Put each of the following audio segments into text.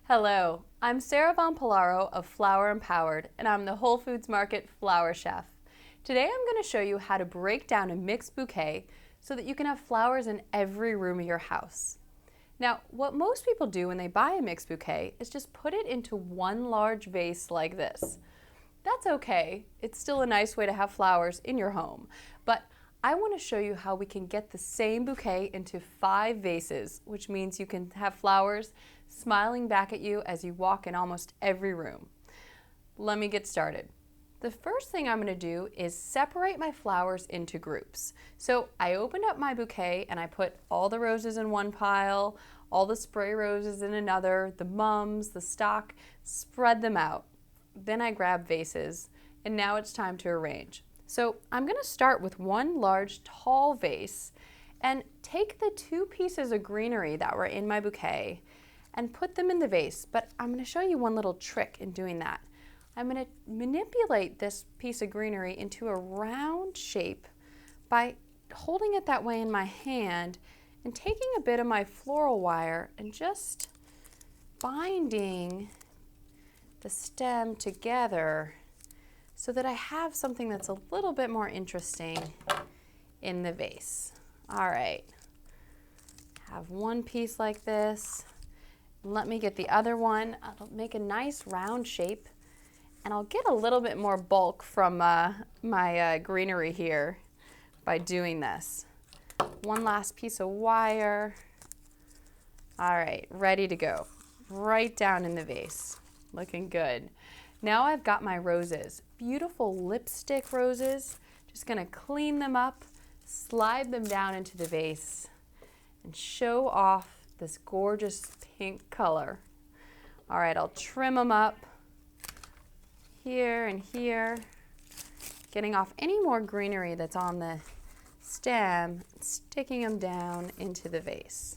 Hello, I'm Sarah von Pollaro of Flower Empowered, and I'm the Whole Foods Market Flower Chef. Today I'm going to show you how to break down a mixed bouquet so that you can have flowers in every room of your house. Now, what most people do when they buy a mixed bouquet is just put it into one large vase like this. That's okay, it's still a nice way to have flowers in your home, but I want to show you how we can get the same bouquet into 5 vases, which means you can have flowers smiling back at you as you walk in almost every room. Let me get started. The first thing I'm going to do is separate my flowers into groups. So I opened up my bouquet and I put all the roses in one pile, all the spray roses in another, the mums, the stock, spread them out. Then I grab vases, and now it's time to arrange. So I'm going to start with one large tall vase and take the 2 pieces of greenery that were in my bouquet and put them in the vase. But I'm going to show you one little trick in doing that. I'm going to manipulate this piece of greenery into a round shape by holding it that way in my hand and taking a bit of my floral wire and just binding the stem together so that I have something that's a little bit more interesting in the vase. All right, have one piece like this. Let me get the other one. I'll make a nice round shape, and I'll get a little bit more bulk from my greenery here by doing this. One last piece of wire. All right, ready to go. Right down in the vase. Looking good. Now I've got my roses, beautiful lipstick roses. Just gonna clean them up, slide them down into the vase, and show off this gorgeous pink color. All right, I'll trim them up here and here, getting off any more greenery that's on the stem, sticking them down into the vase.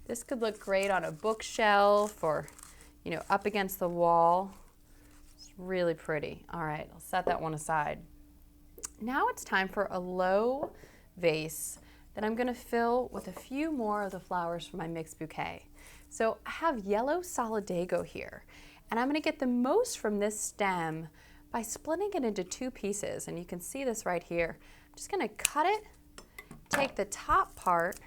This could look great on a bookshelf or, up against the wall. It's really pretty. All right, I'll set that one aside. Now it's time for a low vase that I'm going to fill with a few more of the flowers from my mixed bouquet. So I have yellow solidago here, and I'm going to get the most from this stem by splitting it into 2 pieces, and you can see this right here. I'm just going to cut it, take the top part,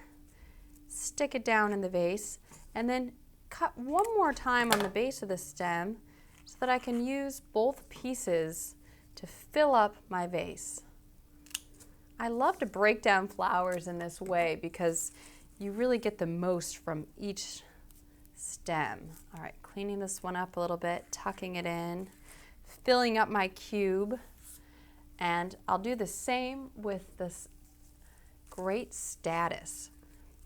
stick it down in the vase, and then cut one more time on the base of the stem so that I can use both pieces to fill up my vase. I love to break down flowers in this way because you really get the most from each stem. All right, cleaning this one up a little bit, tucking it in, filling up my cube, and I'll do the same with this great statice.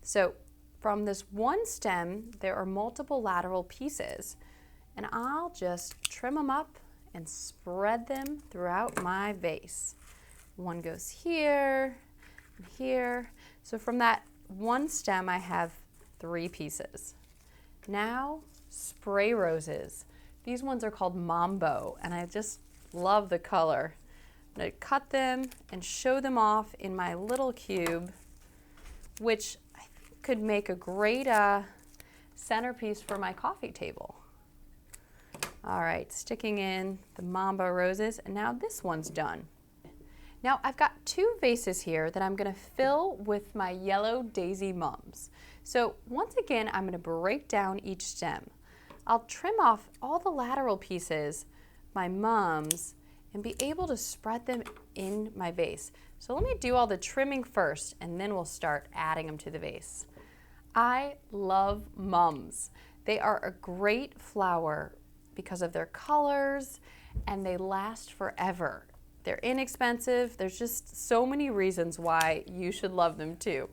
So from this one stem, there are multiple lateral pieces, and I'll just trim them up and spread them throughout my vase. One goes here and here. So from that one stem, I have 3 pieces. Now, spray roses. These ones are called Mambo, and I just love the color. I'm going to cut them and show them off in my little cube, which I think could make a great centerpiece for my coffee table. All right, sticking in the Mambo roses, and now this one's done. Now I've got 2 vases here that I'm going to fill with my yellow daisy mums. So once again, I'm going to break down each stem. I'll trim off all the lateral pieces, my mums, and be able to spread them in my vase. So let me do all the trimming first, and then we'll start adding them to the vase. I love mums. They are a great flower because of their colors, and they last forever. They're inexpensive. There's just so many reasons why you should love them too.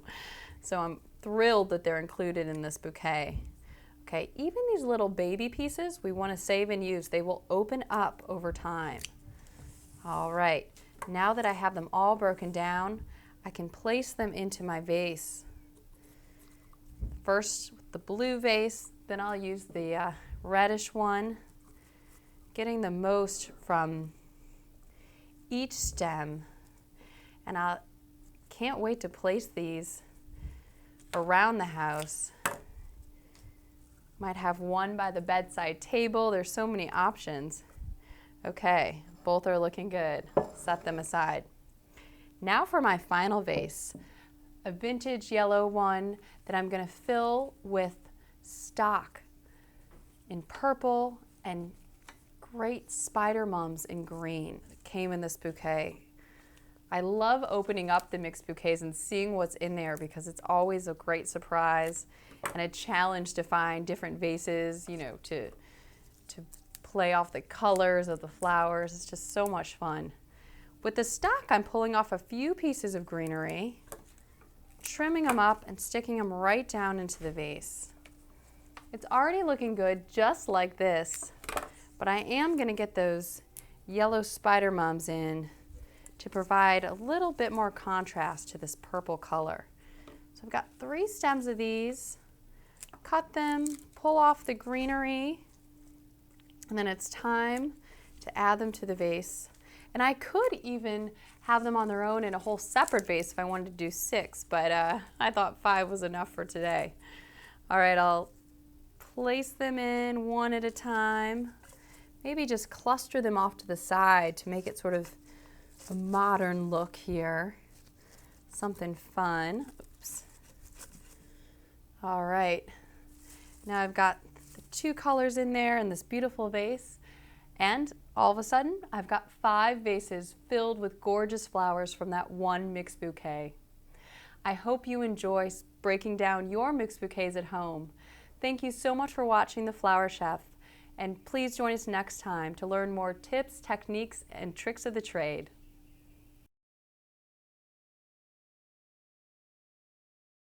So I'm thrilled that they're included in this bouquet. Okay, even these little baby pieces we want to save and use. They will open up over time. All right, now that I have them all broken down, I can place them into my vase. First the blue vase, then I'll use the reddish one, getting the most from each stem, and I can't wait to place these around the house Might have one by the bedside table. There's so many options. Okay, both are looking good. Set them aside. Now for my final vase, a vintage yellow one that I'm going to fill with stock in purple and great spider mums in green that came in this bouquet. I love opening up the mixed bouquets and seeing what's in there because it's always a great surprise and a challenge to find different vases, you know, to play off the colors of the flowers. It's just so much fun. With the stock, I'm pulling off a few pieces of greenery, trimming them up and sticking them right down into the vase. It's already looking good just like this, but I am going to get those yellow spider mums in to provide a little bit more contrast to this purple color. So I've got 3 stems of these. Cut them, pull off the greenery, and then it's time to add them to the vase. And I could even have them on their own in a whole separate vase if I wanted to do 6, but I thought 5 was enough for today. All right, I'll place them in one at a time. Maybe just cluster them off to the side to make it sort of a modern look here. Something fun. Oops. All right. Now I've got the 2 colors in there in this beautiful vase, and all of a sudden I've got 5 vases filled with gorgeous flowers from that one mixed bouquet. I hope you enjoy breaking down your mixed bouquets at home. Thank you so much for watching The Flower Chef, and please join us next time to learn more tips, techniques, and tricks of the trade.